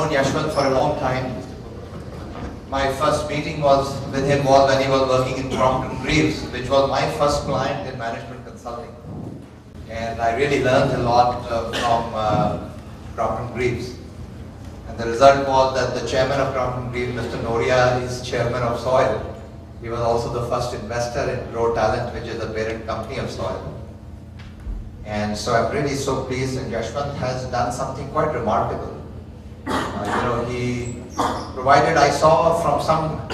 known Yashwant for a long time. My first meeting with him was when he was working in Crompton Greaves, which was my first client in management consulting. And I really learned a lot from Crompton Greaves. And the result was that the chairman of Crompton Greaves, Mr. Noria, is chairman of SOIL. He was also the first investor in Grow Talent, which is the parent company of SOIL. And so I'm really so pleased, and Yashwant has done something quite remarkable. He provided, I saw from some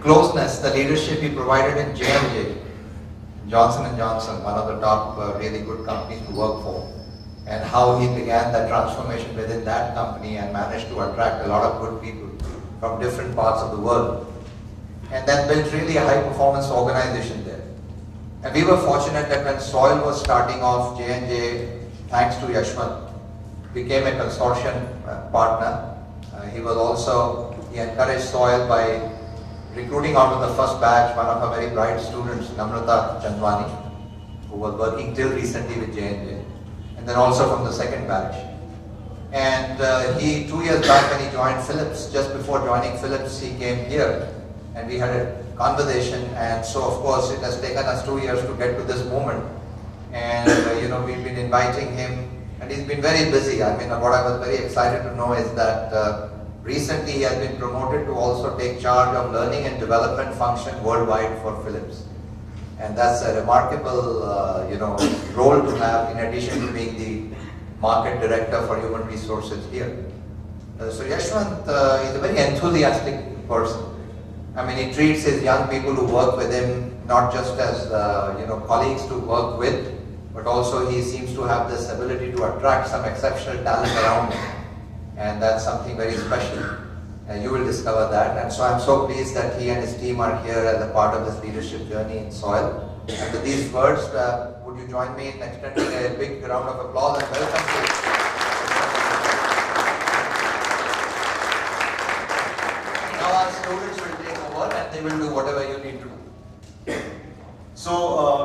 closeness, the leadership he provided in J&J, Johnson & Johnson, one of the top really good companies to work for, and how he began that transformation within that company and managed to attract a lot of good people from different parts of the world. And then built really a high-performance organization there. And we were fortunate that when SOIL was starting off, J&J, thanks to Yashwant, became a consortium partner. He encouraged SOIL by recruiting out of the first batch one of our very bright students, Namrata Chandwani, who was working till recently with J&J, and then also from the second batch. And 2 years back when he joined Philips, just before joining Philips, he came here and we had a conversation, and so of course it has taken us 2 years to get to this moment. And we've been inviting him, and he's been very busy. I mean, what I was very excited to know is that recently he has been promoted to also take charge of learning and development function worldwide for Philips. And that's a remarkable role to have, in addition to being the market director for human resources here. So Yashwant is a very enthusiastic person. I mean, he treats his young people who work with him not just as colleagues to work with, but also he seems to have this ability to attract some exceptional talent around him. And that's something very special. You will discover that. And so I'm so pleased that he and his team are here as a part of this leadership journey in SOIL. And with these words, would you join me in extending a big round of applause and welcome to Now our students will take over and they will do whatever you need to do. So,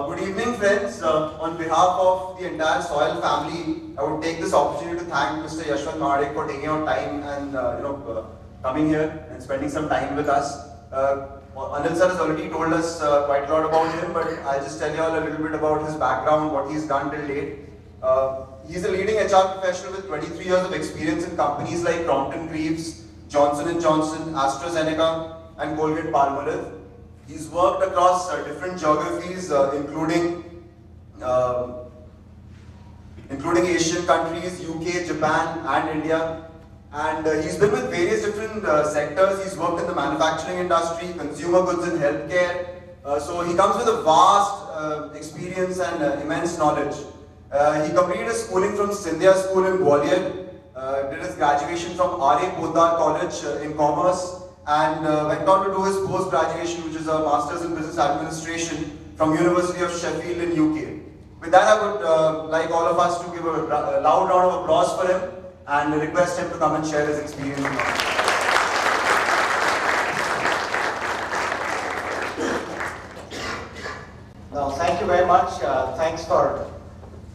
good evening friends. On behalf of the entire SOIL family, I would take this opportunity to thank Mr. Yashwant Mahadik for taking out time and coming here and spending some time with us. Anil sir has already told us quite a lot about him, but I'll just tell you all a little bit about his background, what he's done till date. He's a leading HR professional with 23 years of experience in companies like Crompton Greaves, Johnson & Johnson, AstraZeneca and Colgate Palmolive. He's worked across different geographies, including Asian countries, UK, Japan and India. And he's been with various different sectors. He's worked in the manufacturing industry, consumer goods and healthcare. So he comes with a vast experience and immense knowledge. He completed his schooling from Scindia School in Gwalior, did his graduation from R.A. Poddar College in Commerce, and went on to do his post-graduation, which is a Masters in Business Administration from University of Sheffield in UK. With that, I would like all of us to give a loud round of applause for him and request him to come and share his experience. Now, thank you very much. Thanks for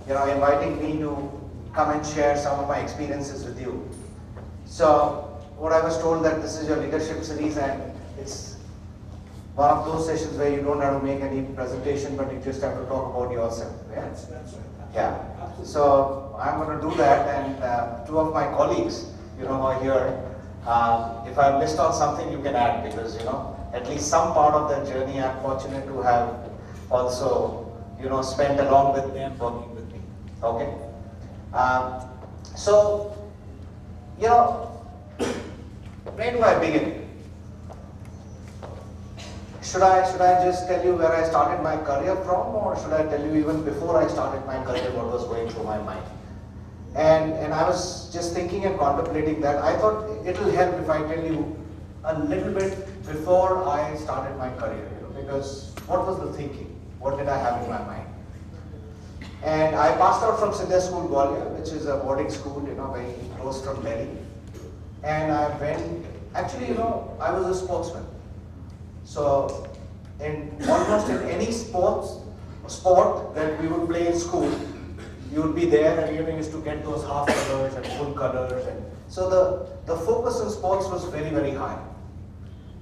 inviting me to come and share some of my experiences with you. So, what I was told that this is your leadership series, and it's one of those sessions where you don't have to make any presentation, but you just have to talk about yourself. Yeah? That's right. Yeah. So I'm going to do that, and two of my colleagues, are here. If I missed on something, you can add, because at least some part of that journey I'm fortunate to have also spent along with them, working with me. Okay. So where do I begin? Should I just tell you where I started my career from, or should I tell you even before I started my career what was going through my mind? And I was just thinking and contemplating that. I thought it'll help if I tell you a little bit before I started my career, because what was the thinking? What did I have in my mind? And I passed out from Scindia School, Gwalior, which is a boarding school, very close from Delhi. And I went, actually, I was a sportsman. So, almost in any sport that we would play in school, you would be there and you used to get those half colors and full colors. And so the focus on sports was very, very high.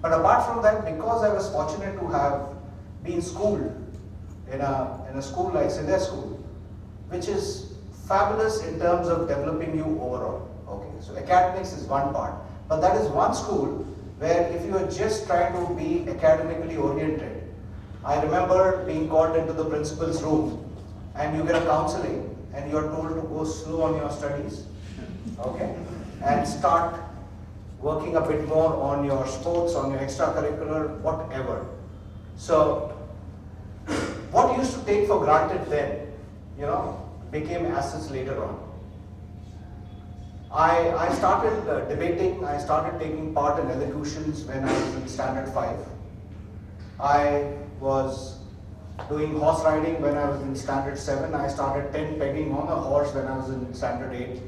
But apart from that, because I was fortunate to have been schooled in a school like India School, which is fabulous in terms of developing you overall. Okay, so academics is one part, but that is one school where if you are just trying to be academically oriented, I remember being called into the principal's room and you get a counseling and you are told to go slow on your studies, okay, and start working a bit more on your sports, on your extracurricular, whatever. So what used to take for granted then, became assets later on. I started debating, I started taking part in elocutions when I was in Standard 5. I was doing horse riding when I was in Standard 7. I started tent pegging on a horse when I was in Standard 8.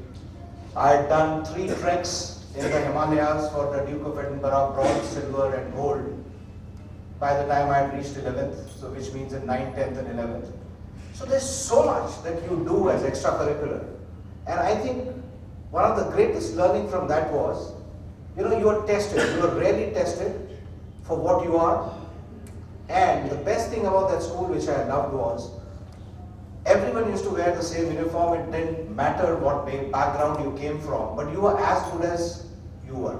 I had done 3 treks in the Himalayas for the Duke of Edinburgh, bronze, silver and gold by the time I had reached 11th, so which means in 9th, 10th and 11th. So there's so much that you do as extracurricular. And I think one of the greatest learning from that was, you are tested, you are rarely tested for what you are. And the best thing about that school which I loved was, everyone used to wear the same uniform. It didn't matter what background you came from, but you were as good as you were.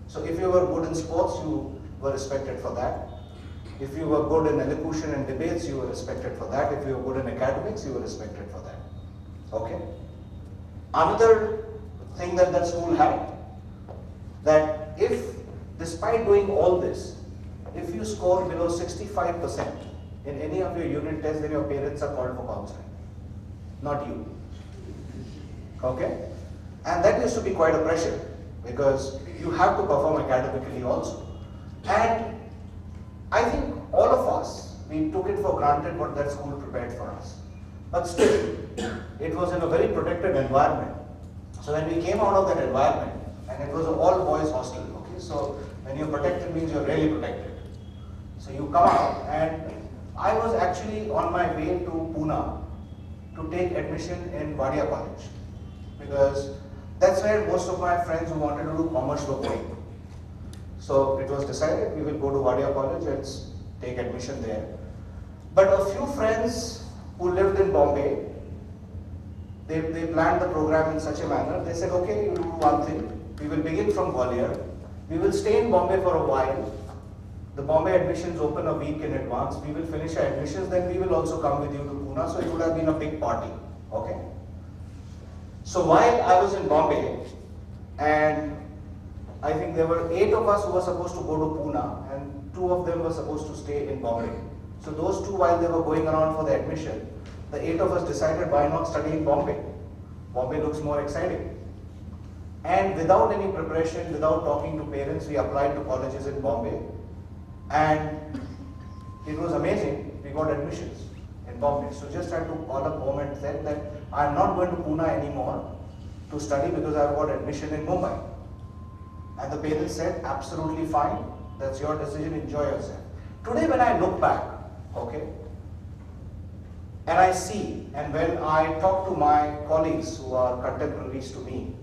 So if you were good in sports, you were respected for that. If you were good in elocution and debates, you were respected for that. If you were good in academics, you were respected for that. Okay? Another thing that that school had, that if, despite doing all this, if you score below 65% in any of your unit tests, then your parents are called for counseling, not you. Okay? And that used to be quite a pressure, because you have to perform academically also. And I think all of us, we took it for granted what that school prepared for us. But still, it was in a very protected environment. So when we came out of that environment, and it was an all-boys hostel, okay? So when you're protected means you're really protected. So you come out, and I was actually on my way to Pune to take admission in Wadia College, because that's where most of my friends who wanted to do commerce were going. So it was decided we will go to Wadia College and take admission there. But a few friends who lived in Bombay, they planned the program in such a manner. They said, okay, you do one thing. We will begin from Gwalior. We will stay in Bombay for a while. The Bombay admissions open a week in advance. We will finish our admissions, then we will also come with you to Pune. So it would have been a big party. Okay. So while I was in Bombay, and I think there were 8 of us who were supposed to go to Pune, and 2 of them were supposed to stay in Bombay. So those 2, while they were going around for the admission, the 8 of us decided, why not study in Bombay? Bombay looks more exciting. And without any preparation, without talking to parents, we applied to colleges in Bombay. And it was amazing, we got admissions in Bombay. So just had to call up home and said that I'm not going to Pune anymore to study because I've got admission in Mumbai. And the parents said, absolutely fine, that's your decision, enjoy yourself. Today when I look back, okay, and I see, and when I talk to my colleagues who are contemporaries to me,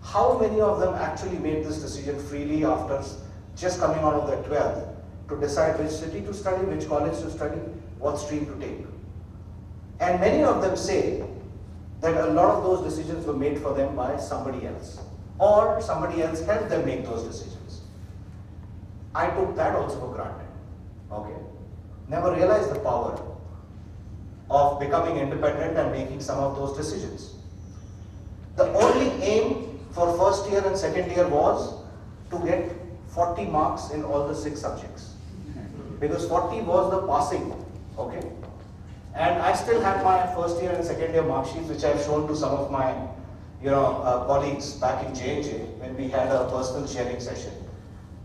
how many of them actually made this decision freely after just coming out of their 12th to decide which city to study, which college to study, what stream to take. And many of them say that a lot of those decisions were made for them by somebody else, or somebody else helped them make those decisions. I took that also for granted, okay? Never realized the power of becoming independent and making some of those decisions. The only aim for first year and second year was to get 40 marks in all the 6 subjects, because 40 was the passing, okay? And I still have my first year and second year mark sheets, which I've shown to some of my colleagues back in J&J when we had a personal sharing session.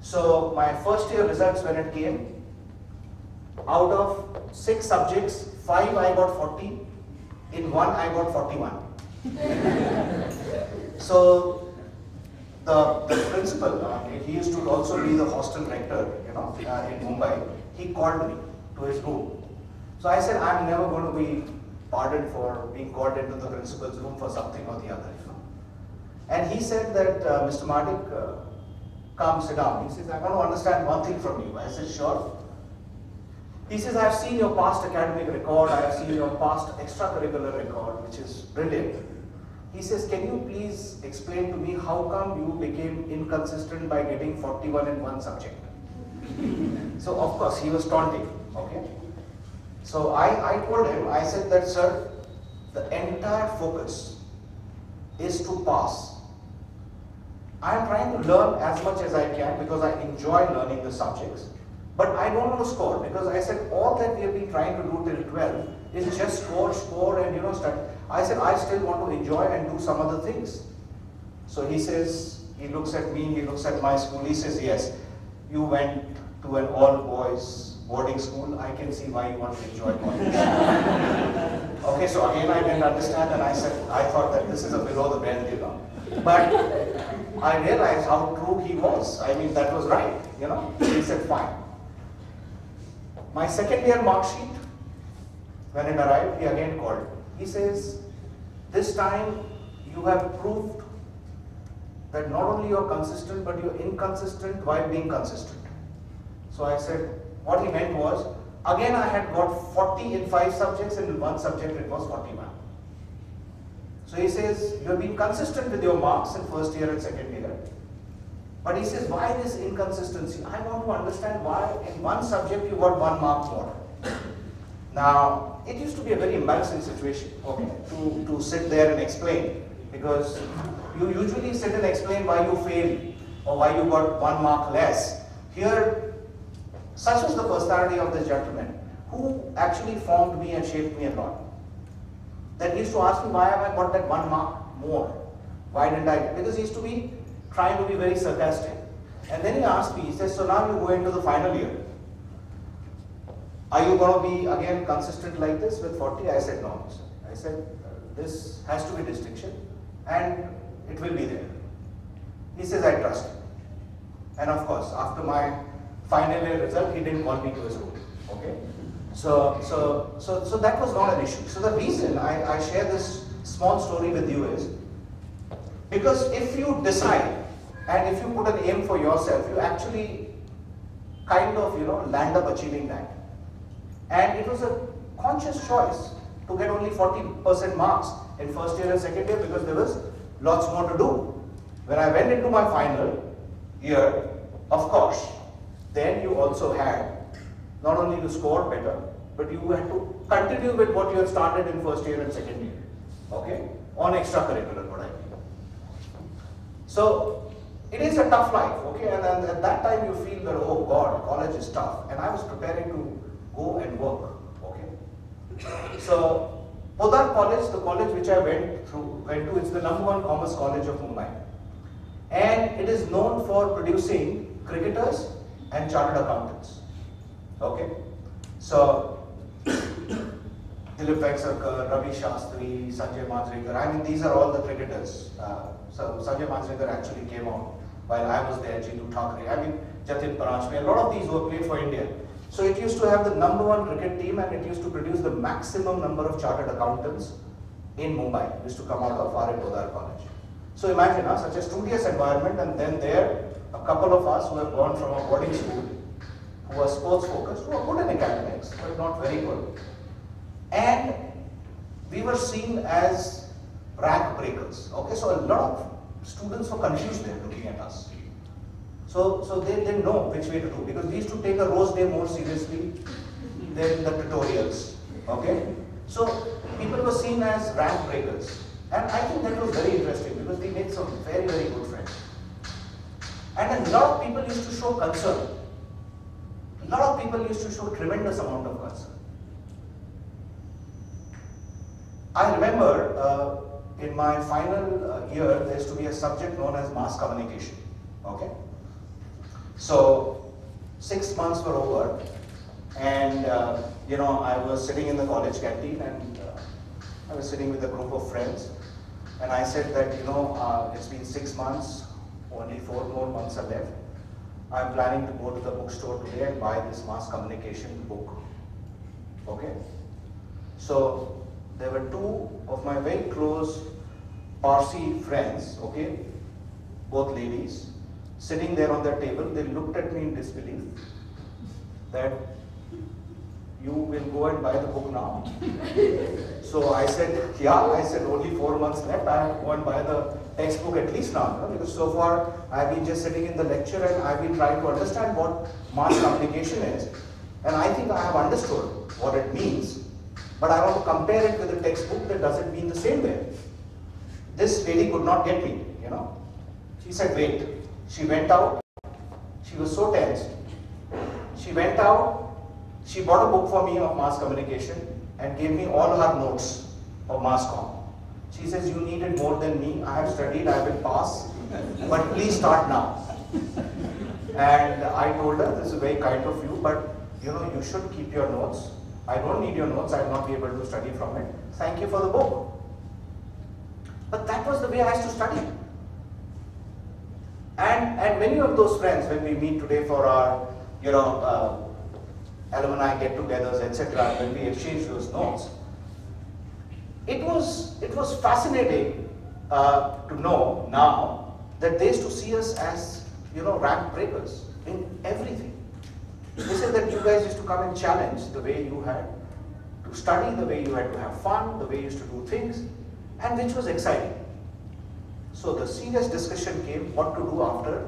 So my first year results when it came, out of 6 subjects, 5 I got 40, in 1 I got 41. So the principal, he used to also be the hostel rector, in Mumbai. He called me to his room. So I said, I'm never going to be pardoned for being called into the principal's room for something or the other. And he said that, Mr. Mahadik, come sit down. He says, I want to understand one thing from you. I said, sure. He says, I have seen your past academic record, I have seen your past extracurricular record, which is brilliant. He says, can you please explain to me how come you became inconsistent by getting 41 in one subject? So of course, he was taunting, okay? So I told him, I said that, sir, the entire focus is to pass. I am trying to learn as much as I can because I enjoy learning the subjects. But I don't want to score because I said all that we have been trying to do till 12 is just score and study. I said I still want to enjoy and do some other things. So he says, he looks at me, he looks at my school, he says, yes, you went to an all-boys boarding school, I can see why you want to enjoy college. Okay, so again I didn't understand and I said, I thought that this is a below the belt, But I realized how true he was. I mean, that was right, He said, fine. My second year mark sheet, when it arrived, he again called. He says, this time you have proved that not only you're consistent, but you're inconsistent while being consistent. So I said, what he meant was, again I had got 40 in 5 subjects and in one subject it was 41. So he says, you have been consistent with your marks in first year and second year. But he says, why this inconsistency? I want to understand why in one subject you got 1 mark more. Now, it used to be a very embarrassing situation, okay, to sit there and explain, because you usually sit and explain why you failed or why you got 1 mark less. Here, such was the personality of this gentleman, who actually formed me and shaped me a lot. That he used to ask me why have I got that 1 mark more? Why didn't I? Because he used to be trying to be very sarcastic. And then he asked me, he says, so now you go into the final year. Are you going to be again consistent like this with 40? I said, no. I said, this has to be distinction and it will be there. He says, I trust you. And of course, after my final year result, he didn't call me to his room. Okay? So that was not an issue. So the reason I share this small story with you is, because if you decide and if you put an aim for yourself, you actually kind of, land up achieving that. And it was a conscious choice to get only 40% marks in first year and second year because there was lots more to do. When I went into my final year, of course, then you also had not only to score better, but you had to continue with what you had started in first year and second year, okay, on extracurricular, what I mean. So, it is a tough life, okay, and at that time you feel that, oh God, college is tough, and I was preparing to go and work, okay. So, Podar College, the college which I went to, it's the #1 commerce college of Mumbai. And it is known for producing cricketers and chartered accountants, okay. So, Dilip Vengsarkar, Ravi Shastri, Sanjay Manjrekar, I mean these are all the cricketers. So Sanjay Manjrekar actually came out while I was there, Jitu Thakre, I mean Jatin Paranjpe, a lot of these were played for India. So it used to have the #1 cricket team and it used to produce the maximum number of chartered accountants in Mumbai. It used to come out of R.A. Podar College. So imagine such a studious environment, and then there a couple of us who have gone from a boarding school, who are sports focused, who are good in academics, but not very good. And we were seen as rank breakers. Okay, so a lot of students were confused there looking at us. So they didn't know which way to do, because we used to take a rose day more seriously than the tutorials. Okay, so people were seen as rank breakers, and I think that was very interesting because we made some very, very good friends. And a lot of people used to show concern. A lot of people used to show tremendous amount of concern. I remember in my final year, there used to be a subject known as mass communication. Okay, so 6 months were over, and I was sitting in the college canteen, and I was sitting with a group of friends, and I said that it's been 6 months, only 4 more months are left. I'm planning to go to the bookstore today and buy this mass communication book. Okay, so there were two of my very close Parsi friends, okay, both ladies, sitting there on their table. They looked at me in disbelief that you will go and buy the book now. So I said, yeah, I said only 4 months left. I have to go and buy the textbook at least now, you know, because so far I've been just sitting in the lecture and I've been trying to understand what mass communication is. And I think I have understood what it means, but I want to compare it with a textbook that doesn't mean the same way. This lady could not get me, you know. She said, wait. She went out. She was so tense. She went out. She bought a book for me of mass communication and gave me all her notes of mass comm. She says, you need it more than me. I have studied, I will pass, but please start now. And I told her, this is very kind of you, but you know, you should keep your notes. I don't need your notes, I will not be able to study from it. Thank you for the book. But that was the way I used to study. And many of those friends, when we meet today for our, you know, alumni get-togethers, etc., when we exchange those notes, it was fascinating to know now that they used to see us as, you know, rank breakers in everything. They said that you guys used to come and challenge the way you had to study, the way you had to have fun, the way you used to do things, and which was exciting. So the serious discussion came what to do after,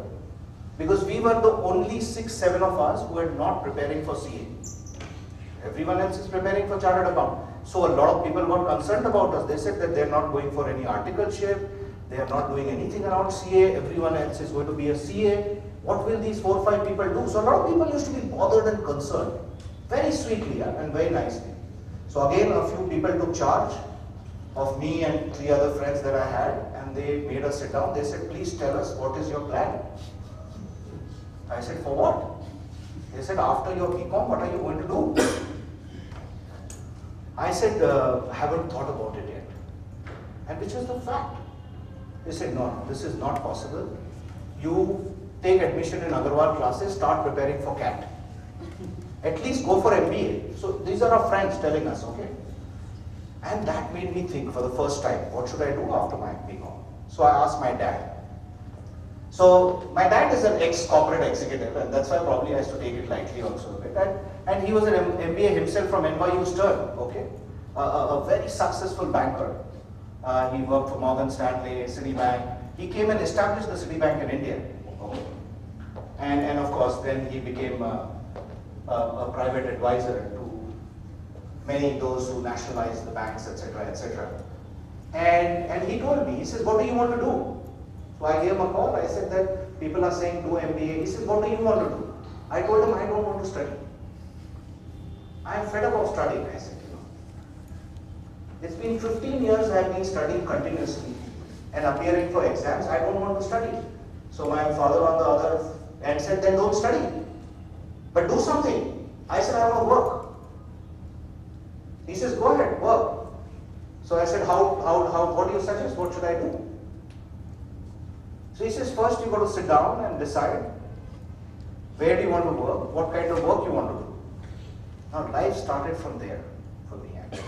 because we were the only 6-7 of us who were not preparing for CA. Everyone else is preparing for chartered account. So a lot of people were concerned about us. They said that they're not going for any articleship, they are not doing anything around CA, everyone else is going to be a CA. What will these 4 or 5 people do? So a lot of people used to be bothered and concerned, very sweetly and very nicely. So again, a few people took charge of me and 3 other friends that I had, and they made us sit down. They said, please tell us, what is your plan? I said, for what? They said, after your BCom, what are you going to do? I said, I haven't thought about it yet. And which is the fact. They said, no, this is not possible. You take admission in Agarwal classes, start preparing for CAT. At least go for MBA. So these are our friends telling us, okay? And that made me think for the first time, what should I do after my BCom? So I asked my dad. So my dad is an ex-corporate executive, and that's why probably I used to take it lightly also a bit. And he was an MBA himself from NYU Stern, okay? A very successful banker. He worked for Morgan Stanley, Citibank. He came and established the Citibank in India, okay? And of course, then he became a private advisor to many those who nationalized the banks, etc., etc. And he told me, he says, what do you want to do? So I gave him a call. I said that people are saying do MBA. He said, what do you want to do? I told him, I don't want to study. I am fed up of studying. I said, you know, it's been 15 years I have been studying continuously and appearing for exams. I don't want to study. So my father on the other end said, then don't study, but do something. I said, I want to work. He says, go ahead, work. So I said, what do you suggest? What should I do? So he says, first you got to sit down and decide where do you want to work, what kind of work you want to do. Now life started from there for me actually.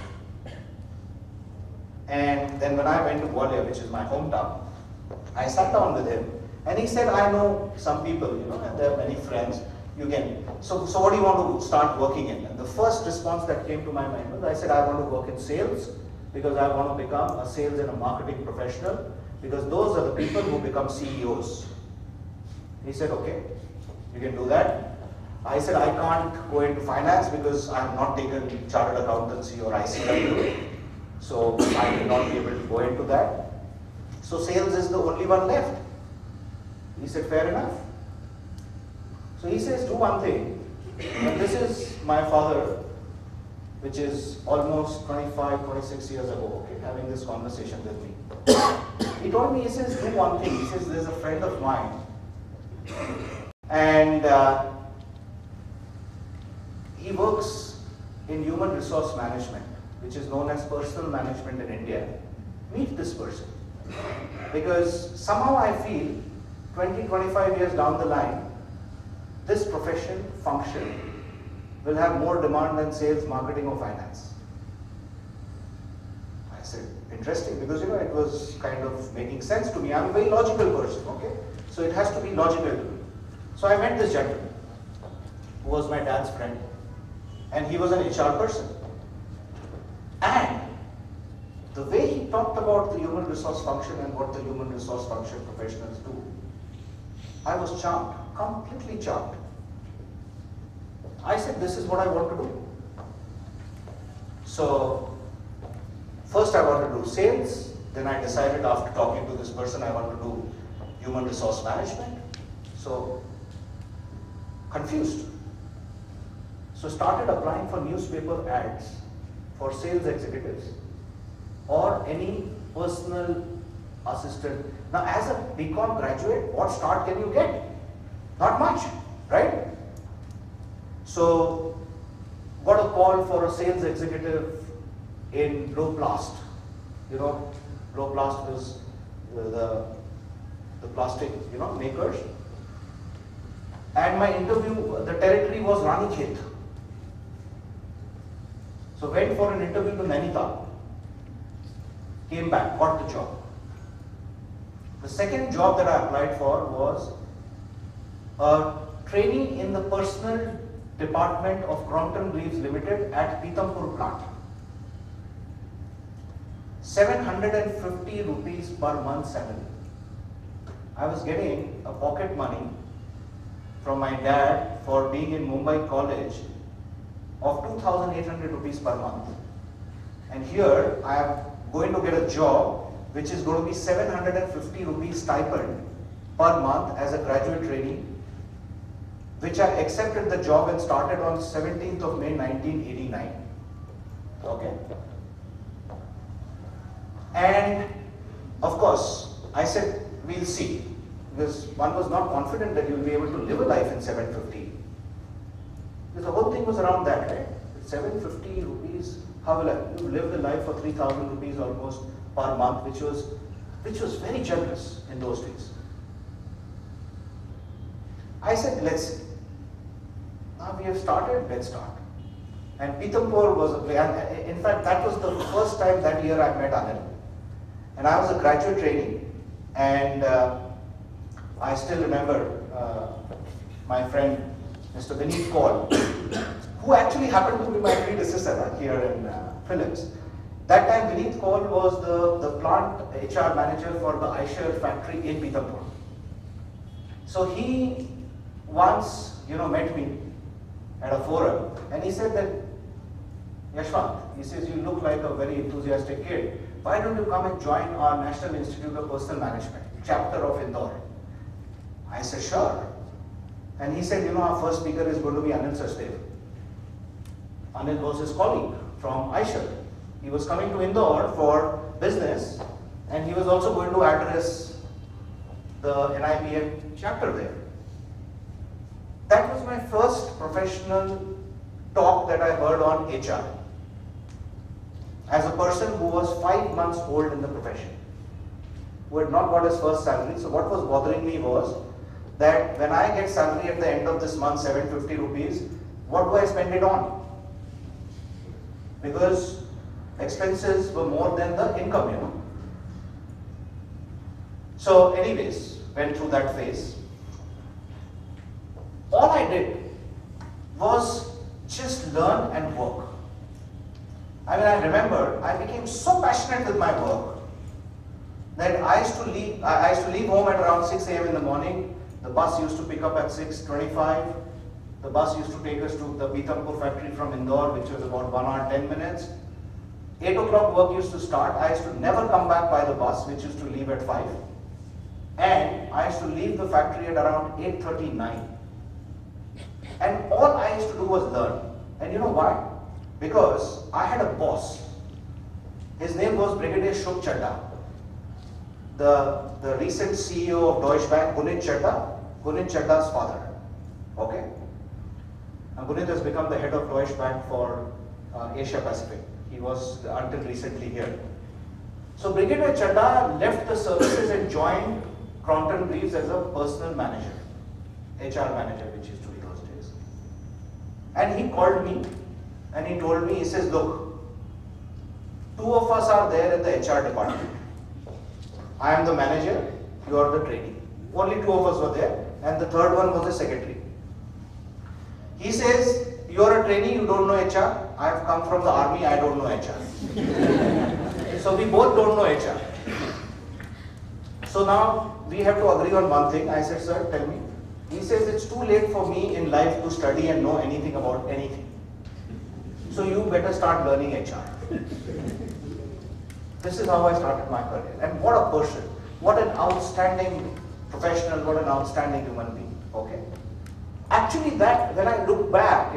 And then when I went to Gwalior, which is my hometown, I sat down with him and he said, I know some people, you know, and there are many friends. You can, so what do you want to start working in? And the first response that came to my mind was, I said, I want to work in sales because I want to become a sales and a marketing professional, because those are the people who become CEOs. He said, okay, you can do that. I said, I can't go into finance because I have not taken chartered accountancy or ICW, so I will not be able to go into that. So sales is the only one left. He said, fair enough. So he says, do one thing, and this is my father, which is almost 25, 26 years ago, okay, having this conversation with me. He told me, he says, do one thing. He says, there's a friend of mine, and he works in human resource management, which is known as personal management in India. Meet this person. Because somehow I feel 20, 25 years down the line, this profession, function, will have more demand than sales, marketing or finance. said, interesting, because it was kind of making sense to me. I'm a very logical person, okay? So it has to be logical to me. So I met this gentleman who was my dad's friend, and he was an HR person. And the way he talked about the human resource function and what the human resource function professionals do, I was charmed, completely charmed. I said, this is what I want to do. So, first I want to do sales, then I decided after talking to this person I want to do human resource management. So, confused. So started applying for newspaper ads for sales executives or any personal assistant. Now as a BCom graduate, what start can you get? Not much, right? So got a call for a sales executive in Blow Blast. Blow Blast was the plastic, makers. And my interview, the territory was Ranikhet. So went for an interview to Nainital. Came back, got the job. The second job that I applied for was a trainee in the personal department of Crompton Greaves Ltd at Pithampur plant. 750 rupees per month salary. I was getting a pocket money from my dad for being in Mumbai college of 2,800 rupees per month. And here I am going to get a job which is going to be 750 rupees stipend per month as a graduate trainee, which I accepted the job and started on 17th of May 1989. Okay. And of course, I said, we'll see. Because one was not confident that you'll be able to live a life in 750. Because the whole thing was around that, right? 750 rupees, how will you live the life for 3,000 rupees almost per month, which was very generous in those days. I said, let's see. Now we have started, let's start. And Pithampur was a place, and in fact that was the first time that year I met Anil. And I was a graduate trainee, and I still remember my friend Mr. Vineet Kaul, who actually happened to be my predecessor here in Philips. That time Vineet Kaul was the plant HR manager for the Eicher factory in Pithampur. So he once met me at a forum, and he said that, Yashwant, he says, you look like a very enthusiastic kid. Why don't you come and join our National Institute of Personal Management, chapter of Indore? I said, sure. And he said, our first speaker is going to be Anil Sachdev. Anil was his colleague from Eicher. He was coming to Indore for business, and he was also going to address the NIPM chapter there. That was my first professional talk that I heard on HR. As a person who was 5 months old in the profession, who had not got his first salary. So what was bothering me was that when I get salary at the end of this month, 750 rupees, what do I spend it on? Because expenses were more than the income, So anyways, went through that phase. All I did was just learn and work. I remember I became so passionate with my work that I used to leave home at around 6 a.m. in the morning. The bus used to pick up at 6:25. The bus used to take us to the Pithampur factory from Indore, which was about 1 hour 10 minutes. 8 o'clock work used to start. I used to never come back by the bus, which used to leave at 5. And I used to leave the factory at around 8:39. And all I used to do was learn. And you know why? Because I had a boss. His name was Brigadier Shubh Chadda. The recent CEO of Deutsche Bank, Gunit Chadda's father. Okay? And Gunit has become the head of Deutsche Bank for Asia Pacific. He was until recently here. So Brigadier Chadda left the services and joined Crompton Greaves as a personal manager, HR manager, which used to be those days. And he called me and he told me, he says, look, Two of us are there in the HR department. I am the manager, you are the trainee. Only two of us were there, and the third one was the secretary. He says, you are a trainee, you don't know HR. I have come from the army, I don't know HR. So we both don't know HR. So now we have to agree on one thing. I said, sir, tell me. He says, it's too late for me in life to study and know anything about anything. So you better start learning HR. This is how I started my career. And what a person, what an outstanding professional, what an outstanding human being. Okay. Actually, that when I look back,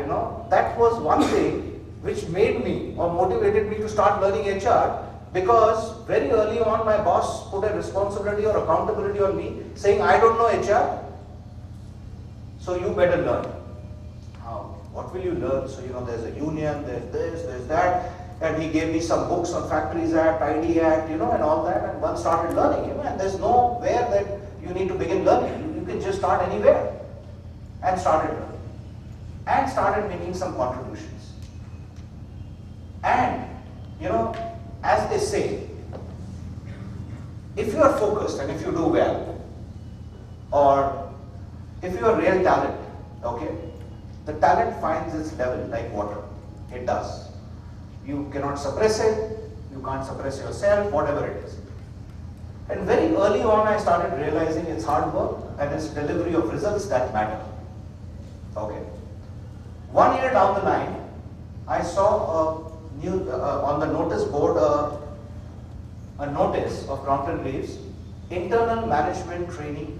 that was one thing which made me or motivated me to start learning HR, because very early on my boss put a responsibility or accountability on me saying, I don't know HR, so you better learn. What will you learn? So, there's a union, there's this, there's that. And he gave me some books on Factories Act, ID Act, and all that. And one started learning, and there's nowhere that you need to begin learning. You can just start anywhere. And started learning. And started making some contributions. And, as they say, if you are focused and if you do well, or if you are real talent, okay, the talent finds its level like water. It does. You cannot suppress it, you can't suppress yourself, whatever it is. And very early on I started realizing it's hard work and it's delivery of results that matter. Okay. 1 year down the line, I saw a new, on the notice board a notice of Crompton Greaves, Internal Management Training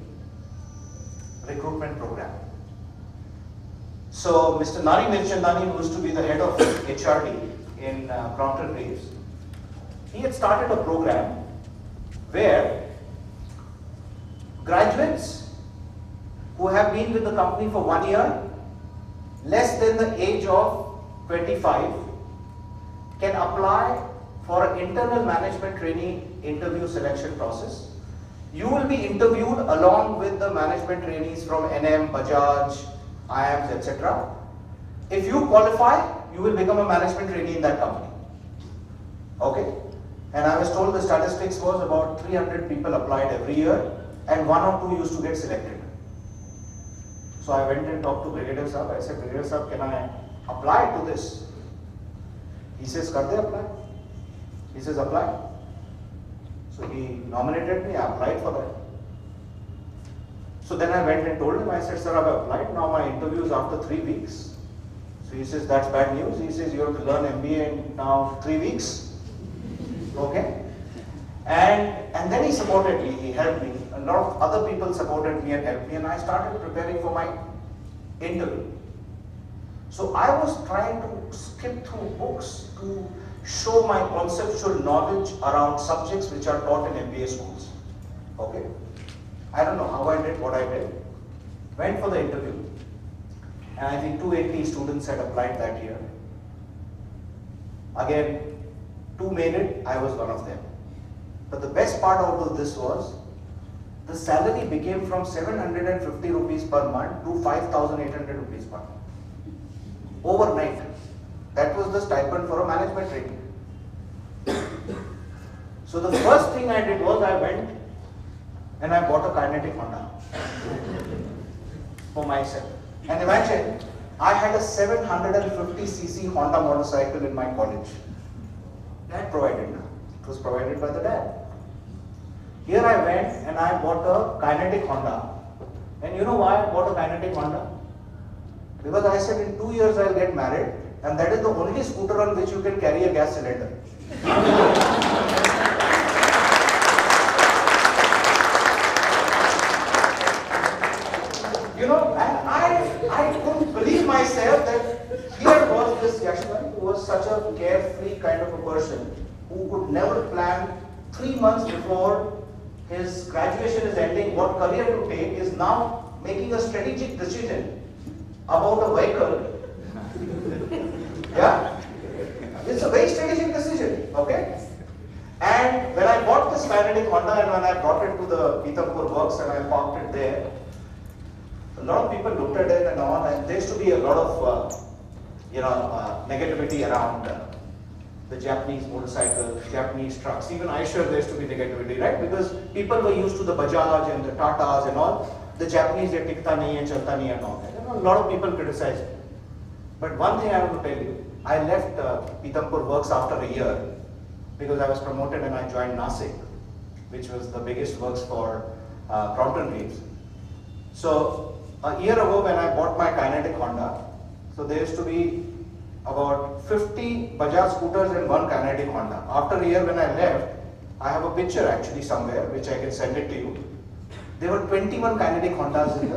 Recruitment Program. So Mr. Nari Mirchandani, who used to be the head of HRD in Crompton Greaves, he had started a program where graduates who have been with the company for 1 year, less than the age of 25, can apply for an internal management trainee interview selection process. You will be interviewed along with the management trainees from NM, Bajaj, IAMS, etc. If you qualify, you will become a management trainee in that company. Okay? And I was told the statistics was about 300 people applied every year and 1 or 2 used to get selected. So I went and talked to Brigadier Sahab. I said, Brigadier Sahab, can I apply to this? He says, Kar de apply. He says, apply. So he nominated me, I applied for that. So then I went and told him, I said, sir, I've applied. Now my interview is after 3 weeks. So he says, that's bad news. He says, you have to learn MBA in now 3 weeks. Okay. And then he supported me, he helped me. A lot of other people supported me and helped me, and I started preparing for my interview. So I was trying to skip through books to show my conceptual knowledge around subjects which are taught in MBA schools. Okay. I don't know how I did what I did. Went for the interview. And I think 280 students had applied that year. Again, 2 made it, I was one of them. But the best part out of this was, the salary became from 750 rupees per month to 5,800 rupees per month. Overnight. That was the stipend for a management training. So the first thing I did was, I went and I bought a kinetic Honda for myself. And imagine, I had a 750cc Honda motorcycle in my college. Dad provided now. It was provided by the dad. Here I went and I bought a kinetic Honda. And you know why I bought a kinetic Honda? Because I said in 2 years I'll get married, and that is the only scooter on which you can carry a gas cylinder. And I couldn't believe myself that here was this Yashwant, who was such a carefree kind of a person, who could never plan 3 months before his graduation is ending what career to take, is now making a strategic decision about a vehicle. Yeah? It's a very strategic decision, okay? And when I bought this kinetic Honda and when I brought it to the Pithampur works and I parked it there, a lot of people looked at it and all, and there used to be a lot of negativity around the Japanese motorcycles, Japanese trucks. Even I sure there used to be negativity, right? Because people were used to the Bajaj and the Tatas and all. The Japanese, they tikta nahi hai, chalta nahi hai and all that. You know, a lot of people criticized it. But one thing I want to tell you, I left Pithampur Works after a year because I was promoted and I joined Nasik, which was the biggest works for Crompton Greaves. So a year ago when I bought my kinetic Honda, so there used to be about 50 Bajaj scooters and one kinetic Honda. After a year when I left, I have a picture actually somewhere which I can send it to you. There were 21 kinetic Hondas in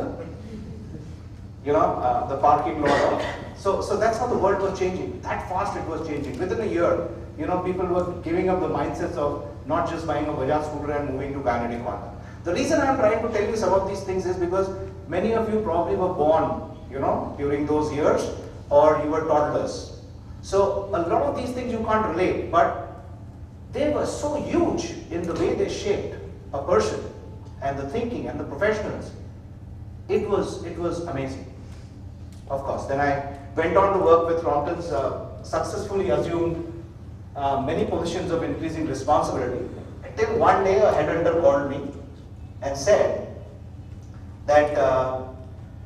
the parking lot. So that's how the world was changing. That fast it was changing. Within a year, people were giving up the mindsets of not just buying a Bajaj scooter and moving to kinetic Honda. The reason I'm trying to tell you some of these things is because many of you probably were born, during those years, or you were toddlers. So a lot of these things you can't relate, but they were so huge in the way they shaped a person and the thinking and the professionals. It was amazing. Of course, then I went on to work with Crompton's, successfully assumed many positions of increasing responsibility. Until one day a headhunter called me and said that,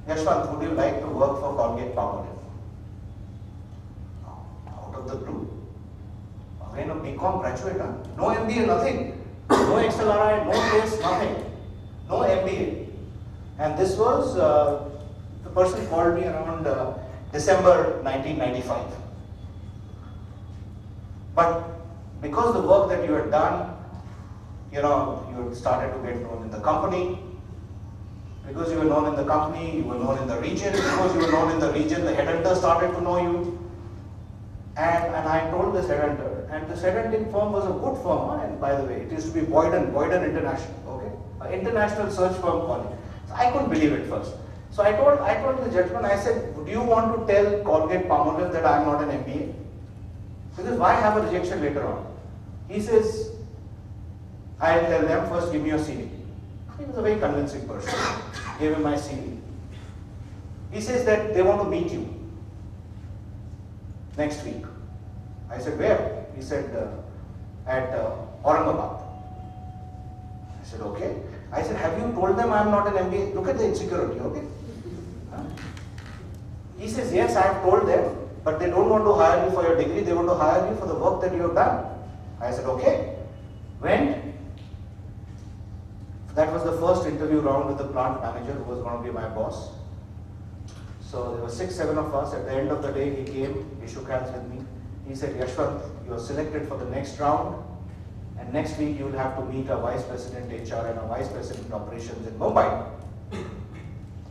Yashwant, would you like to work for Colgate Palmolive? Out of the blue. Again, a BCom graduate, huh? No MBA, nothing. No XLRI, no place, nothing. No MBA. And this was, the person called me around December 1995. But because the work that you had done, you had started to get known in the company. Because you were known in the company, you were known in the region. Because you were known in the region, the headhunter started to know you. And I told this headhunter, and this headhunting firm was a good firm, huh? And by the way, it used to be Boyden International, okay? An international search firm calling. So I couldn't believe it first. So I told the gentleman, I said, do you want to tell Colgate Palmolive that I am not an MBA? Because why have a rejection later on? He says, I'll tell them, first give me your CV. He was a very convincing person. Gave him my CV. He says that they want to meet you next week. I said, where? He said, at Aurangabad. I said, okay. I said, have you told them I'm not an MBA? Look at the insecurity, okay? Huh? He says, yes, I have told them, but they don't want to hire you for your degree, they want to hire you for the work that you have done. I said, okay. Went. That was the first interview round with the plant manager who was going to be my boss. So there were 6, 7 of us. At the end of the day, he came, he shook hands with me. He said, Yashwant, you are selected for the next round. And next week, you will have to meet a vice president HR and a vice president operations in Mumbai.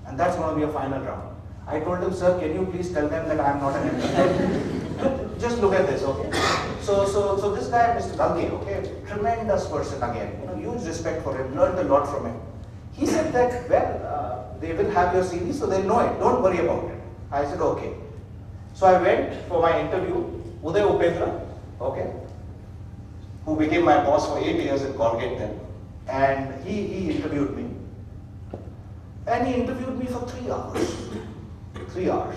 And that's going to be a final round. I told him, sir, can you please tell them that I am not an MBA? Just look at this, okay? So this guy, Mr. Dalgi, okay, tremendous person again. Huge respect for him, learned a lot from him. He said that, well, they will have your CV, so they'll know it. Don't worry about it. I said, okay. So I went for my interview. Uday Upendra, okay, who became my boss for 8 years at Colgate then. And he interviewed me. And he interviewed me for 3 hours. 3 hours.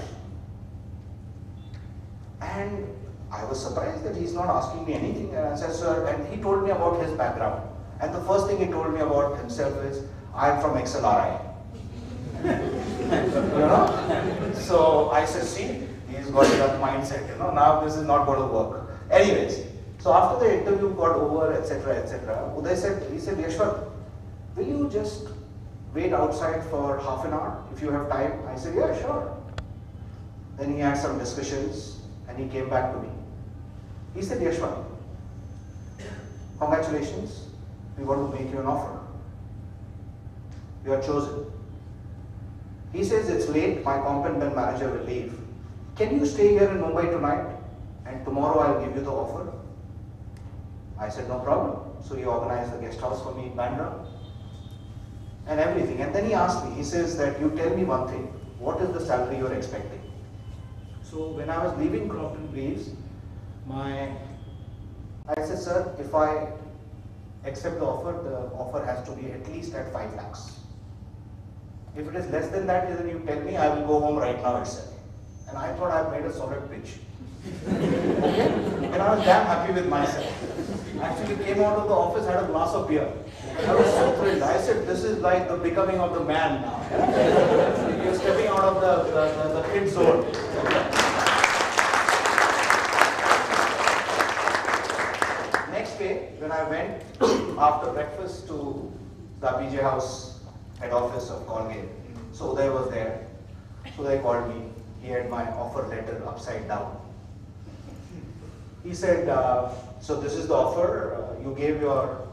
And I was surprised that he's not asking me anything. And I said, sir, and he told me about his background. And the first thing he told me about himself is, I'm from XLRI. So I said, see, he's got that mindset, now this is not going to work. Anyways, so after the interview got over, etc., Uday said, he said, Yashwant, will you just wait outside for half an hour if you have time? I said, yeah, sure. Then he had some discussions and he came back to me. He said, Yashwant, congratulations, we want to make you an offer. You are chosen. He says, it's late, my competent manager will leave. Can you stay here in Mumbai tonight and tomorrow I'll give you the offer? I said, no problem. So he organized the guest house for me in Bandra and everything. And then he asked me, he says that you tell me one thing, what is the salary you're expecting? So when I was leaving Crompton Greaves, I said, sir, if I accept the offer has to be at least at 5 lakhs. If it is less than that, then you tell me, I will go home right now itself. And I thought I've made a solid pitch. Okay? And I was damn happy with myself. Actually came out of the office, had a glass of beer. I was so thrilled. I said, this is like the becoming of the man now. You're stepping out of the kid zone. Next day, when I went after breakfast to the PJ House head office of Colgate, so Uday was there. So they called me. He had my offer letter upside down. He said, so this is the offer. You gave your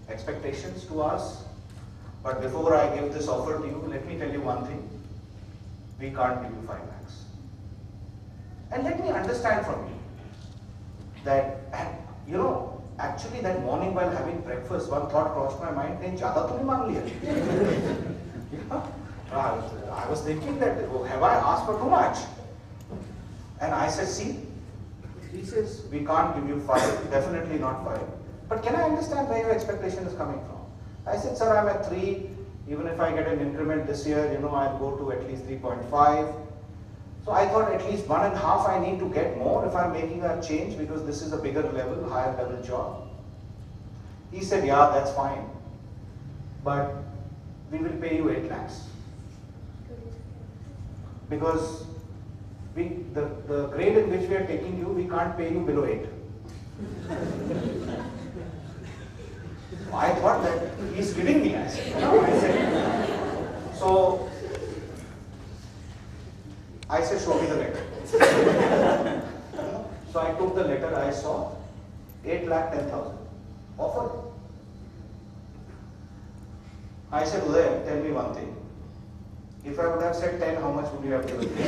expectations to us. But before I give this offer to you, let me tell you one thing. We can't give you 5 lakhs. And let me understand from you that, and you know, actually that morning while having breakfast, one thought crossed my mind, "Nahi, zyada to nahi maan liya." I was thinking that, oh, have I asked for too much? And I said, see, he says, we can't give you 5, definitely not 5. But can I understand where your expectation is coming from? I said, sir, I'm at 3. Even if I get an increment this year, you know, I'll go to at least 3.5. So I thought at least 1.5 I need to get more if I'm making a change because this is a bigger level, higher level job. He said, yeah, that's fine. But we will pay you 8 lakhs. Because the grade in which we are taking you, we can't pay you below 8. I thought that he's kidding me. I said, no, I said. So I said, show me the letter. So I took the letter, I saw 8,10,000 offer. I said, Uday, tell me one thing. If I would have said 10, how much would you have given me?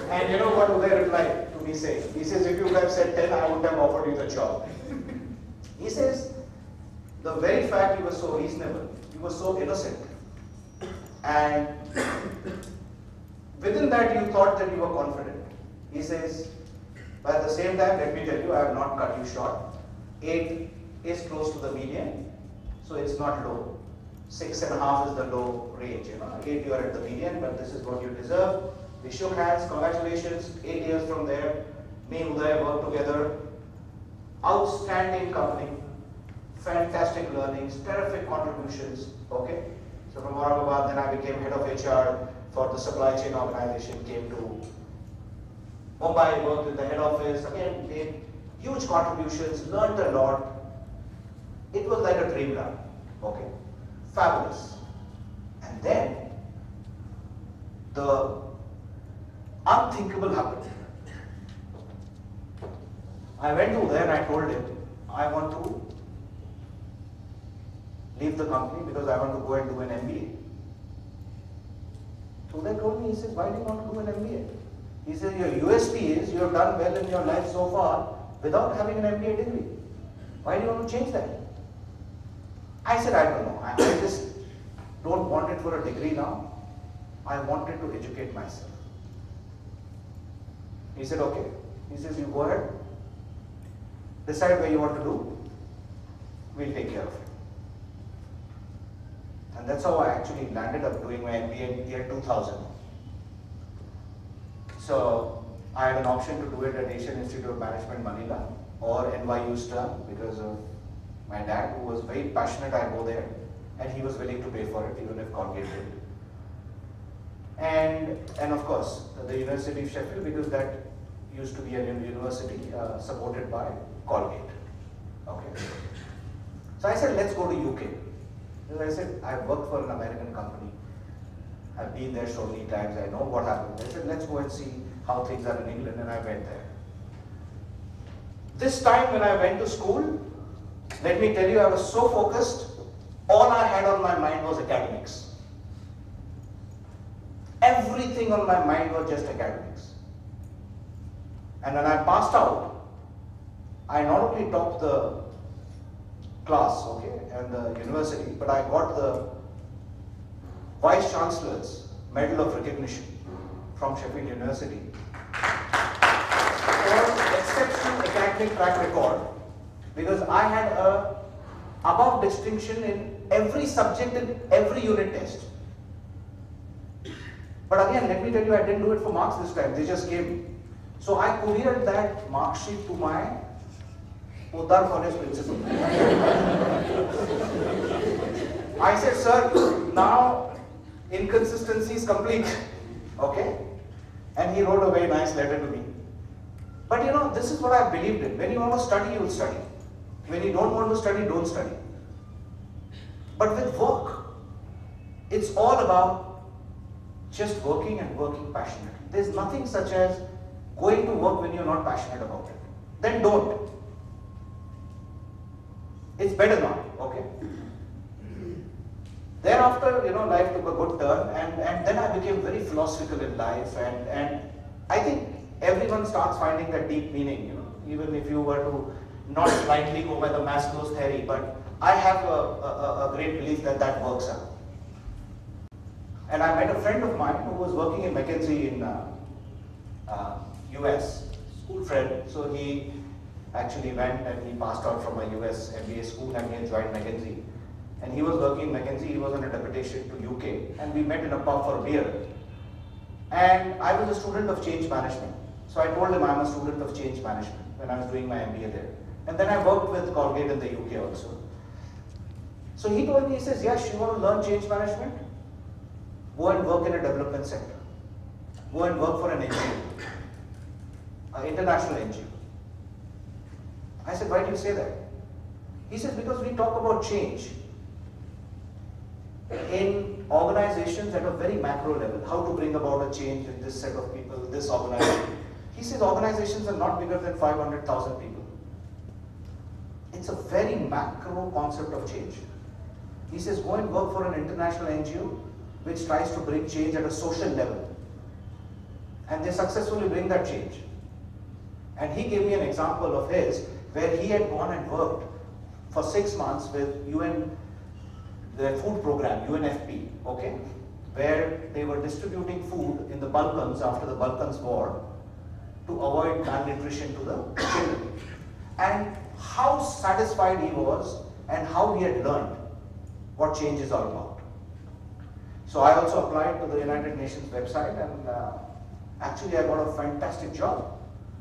And you know what Uday replied to me saying? He says, if you would have said 10, I would have offered you the job. He says, the very fact he was so reasonable, he was so innocent, and within that you thought that you were confident. He says, but at the same time, let me tell you, I have not cut you short. 8 is close to the median, so it's not low. 6.5 is the low range, you know. 8 you are at the median, but this is what you deserve. We shook hands, congratulations. 8 years from there, me and Uday worked together. Outstanding company, fantastic learnings, terrific contributions. Okay, so from Aurangabad, then I became head of HR for the supply chain organization. Came to Mumbai, worked in the head office. Again, made huge contributions, learned a lot. It was like a dream run. Okay, fabulous. And then the unthinkable happened. I went to there and I told him, I want to leave the company because I want to go and do an MBA. So they told me, he says, why do you want to do an MBA? He said, your USP is you have done well in your life so far without having an MBA degree. Why do you want to change that? I said, I don't know. I just don't want it for a degree now. I wanted to educate myself. He said, okay. He says, you go ahead. Decide where you want to do, we'll take care of it. And that's how I actually landed up doing my MBA in year 2000. So I had an option to do it at Asian Institute of Management, Manila, or NYU Stern because of my dad, who was very passionate. I go there, and he was willing to pay for it, even if Colgate did. And of course, the University of Sheffield, because that used to be a university supported by Colgate. Okay. So I said, let's go to UK. Because I said, I've worked for an American company. I've been there so many times, I know what happened. I said, let's go and see how things are in England, and I went there. This time when I went to school, let me tell you, I was so focused, all I had on my mind was academics. Everything on my mind was just academics. And when I passed out, I not only topped the class, okay, and the university, but I got the Vice Chancellor's Medal of Recognition from Sheffield University for exceptional academic track record, because I had a above distinction in every subject in every unit test. But again, let me tell you, I didn't do it for marks this time. They just came. So I couriered that mark sheet to my Uddar College principal. I said, sir, now inconsistency is complete. Okay? And he wrote a very nice letter to me. But you know, this is what I believed in. When you want to study, you will study. When you don't want to study, don't study. But with work, it's all about just working and working passionately. There's nothing such as going to work when you're not passionate about it. Then don't. It's better not, okay? Thereafter, you know, life took a good turn, and then I became very philosophical in life, and I think everyone starts finding that deep meaning, you know, even if you were to not blindly go by the Maslow's theory, but I have a great belief that that works out. And I met a friend of mine who was working in McKinsey in US, school friend, so he actually went and he passed out from a US MBA school and he had joined McKinsey. And he was working in McKinsey, he was on a deputation to UK, and we met in a pub for a beer. And I was a student of change management. So I told him I'm a student of change management when I was doing my MBA there. And then I worked with Colgate in the UK also. So he told me, he says, yes, you want to learn change management? Go and work in a development center. Go and work for an NGO, an international NGO. I said, why do you say that? He says, because we talk about change in organizations at a very macro level, how to bring about a change in this set of people, this organization. He says organizations are not bigger than 500,000 people. It's a very macro concept of change. He says, go and work for an international NGO which tries to bring change at a social level. And they successfully bring that change. And he gave me an example of his where he had gone and worked for 6 months with UN, the food program, UNFP, okay, where they were distributing food in the Balkans after the Balkans war to avoid malnutrition to the children. And how satisfied he was and how he had learned what change is all about. So I also applied to the United Nations website, and actually I got a fantastic job.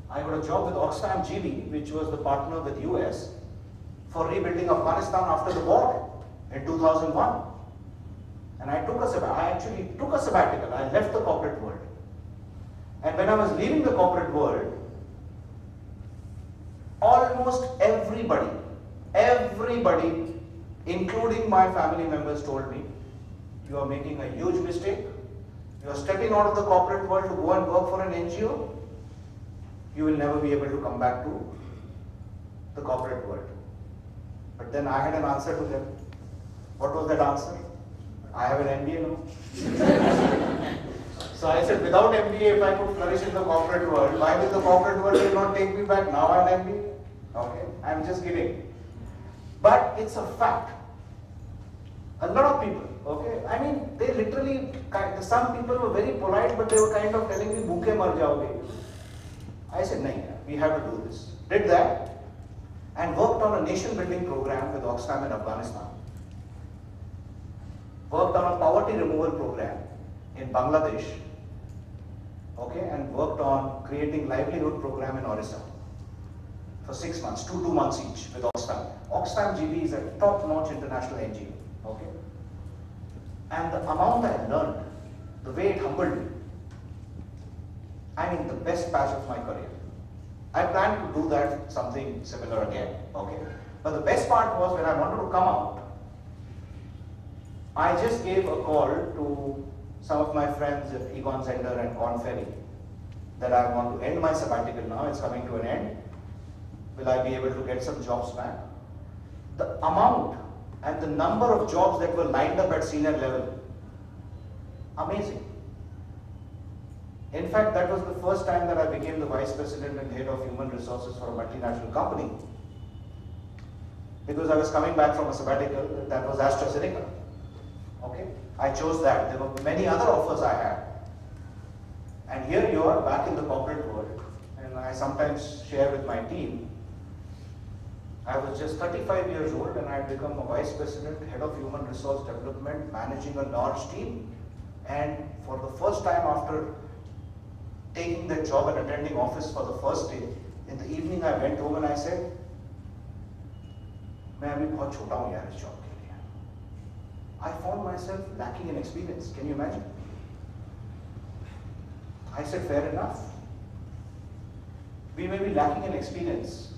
I got a job with Oxfam GB, which was the partner with US for rebuilding Afghanistan after the war in 2001. And I actually took a sabbatical. I left the corporate world. And when I was leaving the corporate world, almost everybody, including my family members, told me, you are making a huge mistake. You are stepping out of the corporate world to go and work for an NGO. You will never be able to come back to the corporate world. But then I had an answer to them. What was that answer? I have an MBA now. So I said, without MBA, if I could flourish in the corporate world, why will the corporate world will not take me back? Now I have an MBA. Okay, I'm just kidding. But it's a fact. A lot of people, okay, I mean, they literally, some people were very polite, but they were kind of telling me, bhooke mar jaoge. I said, nahi, we have to do this. Did that and worked on a nation building program with Oxfam in Afghanistan. Worked on a poverty removal program in Bangladesh, okay, and worked on creating livelihood program in Orissa for 6 months, 2 months each with Oxfam. Oxfam GB is a top-notch international NGO, okay. And the amount I learned, the way it humbled me, I mean, the best patch of my career. I plan to do that, something similar again, okay. But the best part was when I wanted to come out, I just gave a call to some of my friends at Egon Zender and Corn Ferry that I want to end my sabbatical now, it's coming to an end. Will I be able to get some jobs back? The amount and the number of jobs that were lined up at senior level, amazing. In fact, that was the first time that I became the vice president and head of human resources for a multinational company. Because I was coming back from a sabbatical, that was AstraZeneca. Okay, I chose that. There were many other offers I had. And here you are back in the corporate world. And I sometimes share with my team, I was just 35 years old and I had become a vice president, head of human resource development, managing a large team. And for the first time after taking that job and attending office for the first day. In the evening I went home and I said, मैं अभी बहुत छोटा हूँ यार इस job के लिए. I found myself lacking in experience. Can you imagine? I said, fair enough. We may be lacking in experience.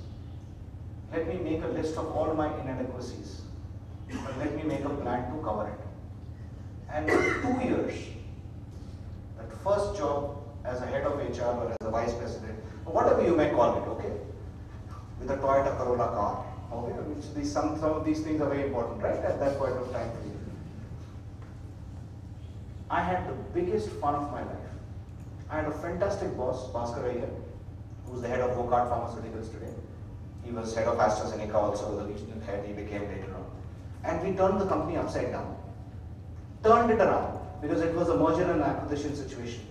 Let me make a list of all my inadequacies. But let me make a plan to cover it. And in 2 years, that first job as a head of HR or as a vice president, or whatever you may call it, okay? With a Toyota Corolla car, okay? Which some of these things are very important, right? At that point of time for you. I had the biggest fun of my life. I had a fantastic boss, Bhaskar Iyer, who's the head of Colgate Palmolive today. He was head of AstraZeneca also, the regional head he became later on. And we turned the company upside down. Turned it around because it was a merger and acquisition situation.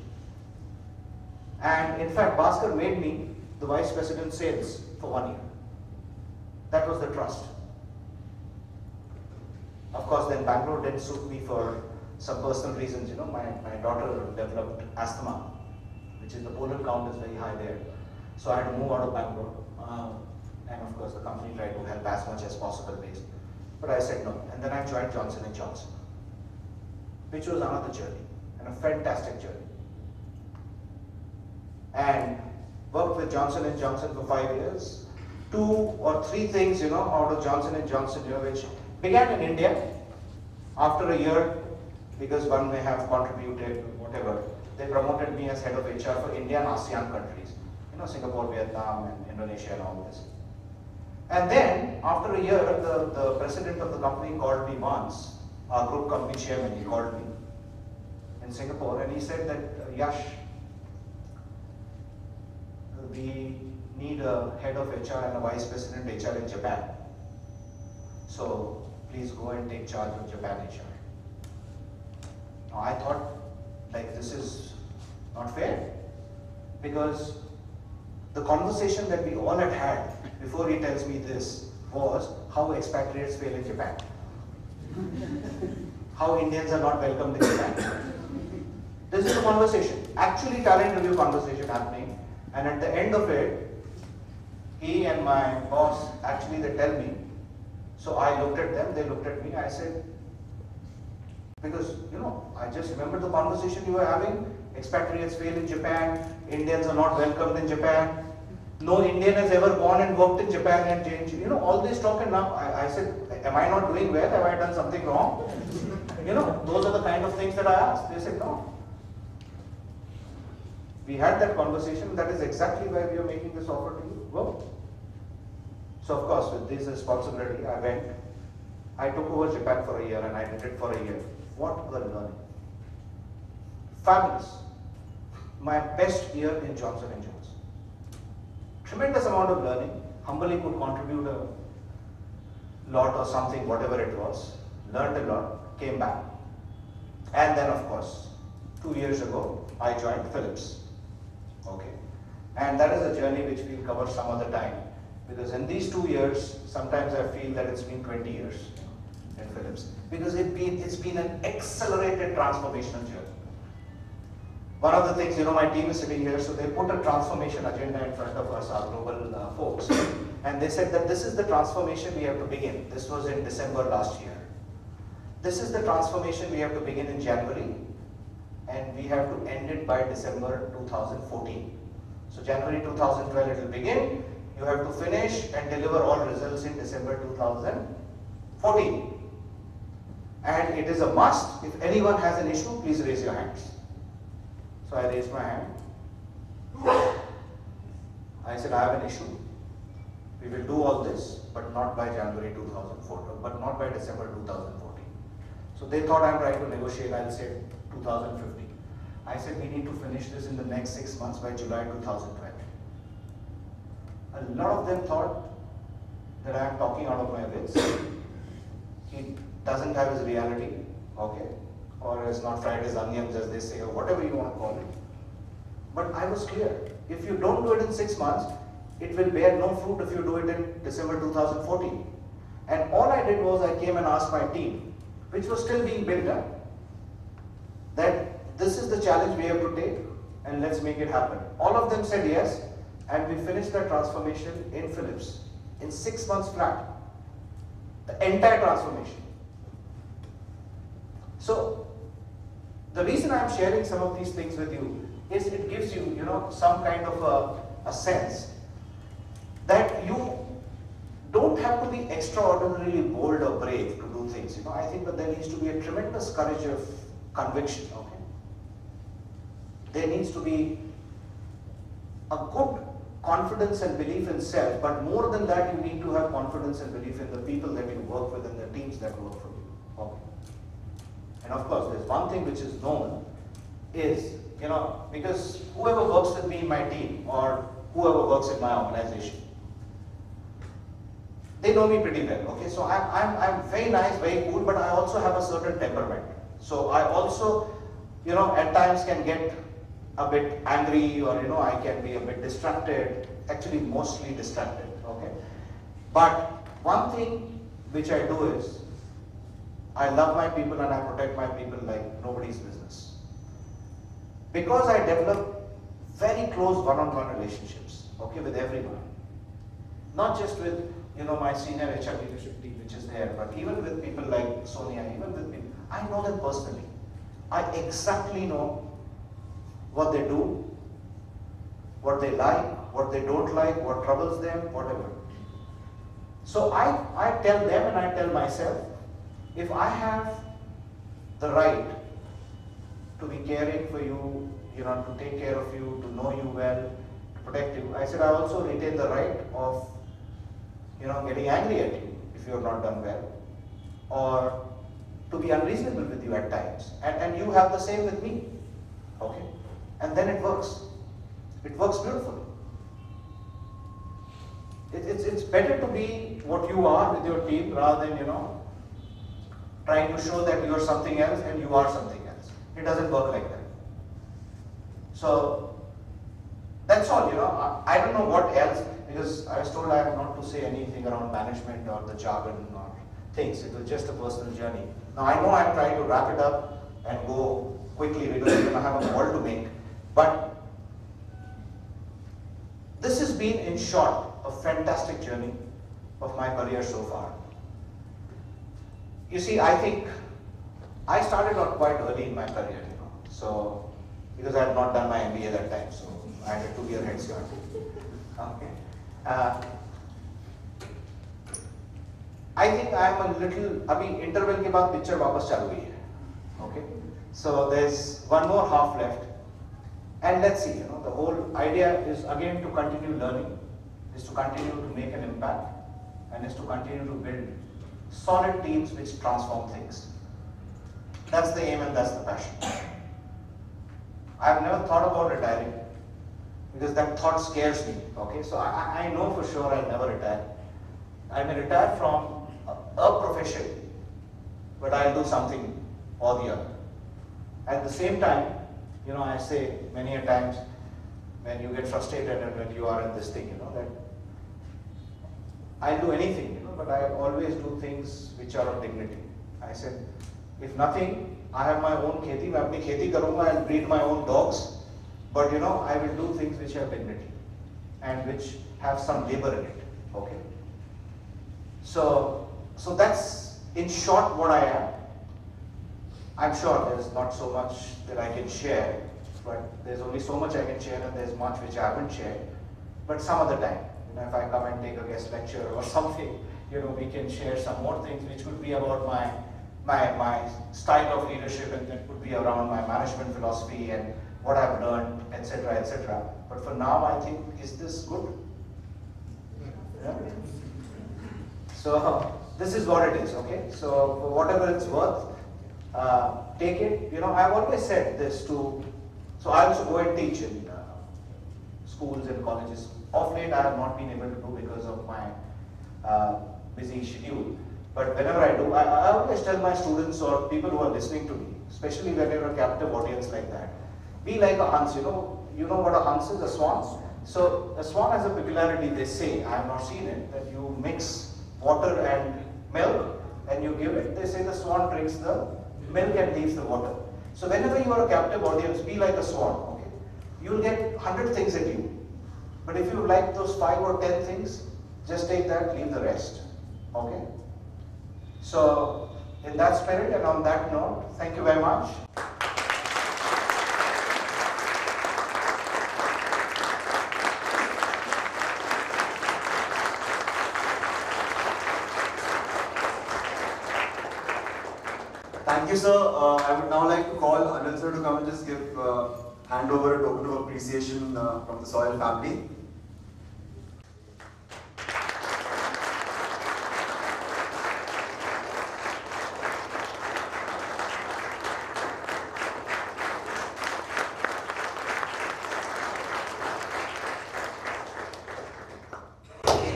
And in fact, Bhaskar made me the vice president sales for 1 year. That was the trust. Of course, then Bangalore didn't suit me for some personal reasons. You know, my daughter developed asthma, which is the pollen count is very high there. So I had to move out of Bangalore. And of course, the company tried to help as much as possible based. But I said no. And then I joined Johnson & Johnson, which was another journey and a fantastic journey. And worked with Johnson & Johnson for 5 years. 2 or 3 things, you know, out of Johnson & Johnson, you know, which began in India. After a year, because one may have contributed, whatever, they promoted me as head of HR for India and ASEAN countries. You know, Singapore, Vietnam, and Indonesia and all this. And then, after a year, the president of the company called me once, our group company chairman, he called me in Singapore and he said that, Yash, we need a head of HR and a vice president HR in Japan. So, please go and take charge of Japan HR. Now, I thought, like, this is not fair, because the conversation that we all had before he tells me this was how expatriates fail in Japan. How Indians are not welcomed in Japan. This is the conversation, actually talent review conversation happening, and at the end of it, he and my boss, actually they tell me, so I looked at them, they looked at me, I said, because, you know, I just remember the conversation you were having, expatriates fail in Japan, Indians are not welcomed in Japan, no Indian has ever gone and worked in Japan and changed, you know, all this talk, and now I said, am I not doing well? Have I done something wrong? You know, those are the kind of things that I asked. They said, no. We had that conversation, that is exactly why we are making this offer to you. Go. So of course, with this responsibility, I went. I took over Japan for a year and I did it for a year. What a learning. Fabulous. My best year in Johnson & Johnson. Tremendous amount of learning. Humbly could contribute a lot or something, whatever it was. Learned a lot, came back. And then of course, 2 years ago, I joined Philips. Okay. And that is a journey which we'll cover some other time. Because in these 2 years, sometimes I feel that it's been 20 years in Philips. Because it's been an accelerated transformational journey. One of the things, you know, my team is sitting here, so they put a transformation agenda in front of us, our global folks. And they said that this is the transformation we have to begin. This was in December last year. This is the transformation we have to begin in January. And we have to end it by December 2014. So January 2012 it will begin. You have to finish and deliver all results in December 2014. And it is a must. If anyone has an issue, please raise your hands. So I raised my hand. I said, I have an issue. We will do all this, but not by January 2014, but not by December 2014. So they thought I'm trying to negotiate. I'll say 2015. I said, we need to finish this in the next 6 months by July 2012. A lot of them thought that I am talking out of my wits. He doesn't have his reality, okay? Or has not fried his onions, as they say, or whatever you want to call it. But I was clear. If you don't do it in 6 months, it will bear no fruit if you do it in December 2014. And all I did was I came and asked my team, which was still being built up, that this is the challenge we have to take, and let's make it happen. All of them said yes, and we finished the transformation in Philips in 6 months flat. The entire transformation. So the reason I'm sharing some of these things with you is it gives you, some kind of a sense that you don't have to be extraordinarily bold or brave to do things. I think that there needs to be a tremendous courage of conviction. Okay, there needs to be a good confidence and belief in self, but more than that, you need to have confidence and belief in the people that you work with and the teams that work for you. Okay. And of course, there's one thing which is known is, because whoever works with me in my team or whoever works in my organization, they know me pretty well. Okay, so I'm very nice, very cool, but I also have a certain temperament. So I also, at times can get a bit angry, or I can be a bit distracted, actually mostly distracted. Okay, but one thing which I do is I love my people and I protect my people like nobody's business, because I develop very close one-on-one relationships, okay, with everyone, not just with my senior HR leadership team which is there, but even with people like Sonia, even with people, I know them personally. I exactly know what they do, what they like, what they don't like, what troubles them, whatever. So I tell them and I tell myself, if I have the right to be caring for you, to take care of you, to know you well, to protect you, I said I also retain the right of getting angry at you if you have not done well, or to be unreasonable with you at times. And you have the same with me. Okay? And then it works. It works beautifully. It's better to be what you are with your team rather than, trying to show that you are something else and you are something else. It doesn't work like that. So that's all, I don't know what else, because I was told I have not to say anything around management or the jargon or things. It was just a personal journey. Now I know I'm trying to wrap it up and go quickly because I have a call to make. But this has been, in short, a fantastic journey of my career so far. You see, I think I started out quite early in my career, so because I had not done my MBA that time, so I had a 2-year head start. Okay. I think I am a little, abhi interval ke baad picture वापस चालू हुई है. Okay. So there's one more half left. And let's see, the whole idea is again to continue learning, is to continue to make an impact, and is to continue to build solid teams which transform things. That's the aim and that's the passion. I've never thought about retiring because that thought scares me. Okay, so I know for sure I'll never retire. I may retire from a profession, but I'll do something or the other. At the same time, I say many a times when you get frustrated and when you are in this thing, that I'll do anything, but I always do things which are of dignity. I said, if nothing, I have my own kheti, मैं अपनी खेती करूँगा, I'll breed my own dogs, but I will do things which have dignity and which have some labor in it. Okay. So that's in short what I am. I'm sure there's not so much that I can share, but there's only so much I can share and there's much which I haven't shared. But some other time, if I come and take a guest lecture or something, we can share some more things which could be about my style of leadership, and that could be around my management philosophy and what I've learned, etc., etc. But for now, I think, is this good? Yeah? So this is what it is, okay? So for whatever it's worth, take it. I've always said this so I also go and teach in schools and colleges. Of late, I have not been able to do because of my busy schedule. But whenever I do, I always tell my students or people who are listening to me, especially when you're a captive audience like that, be like a Hans. You know what a Hans is, a swan? So a swan has a peculiarity, they say, I have not seen it, that you mix water and milk and you give it, they say the swan drinks the milk and leaves the water. So whenever you are a captive audience, be like a swan, okay? you'll get 100 things at you. But if you like those 5 or 10 things, just take that, leave the rest. Okay? So, in that spirit and on that note, thank you very much. Thank you, sir. I would now like to call Anil sir to come and just give hand over a token of appreciation from the SOIL family.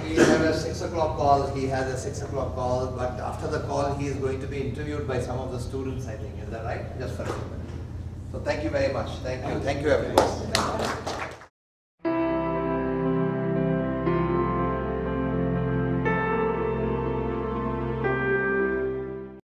We have a 6 o'clock call, he has a 6 o'clock call, but after the call he is going to be interviewed by some of the students, I think. Is that right? Just for a minute. So thank you very much. Thank you everyone.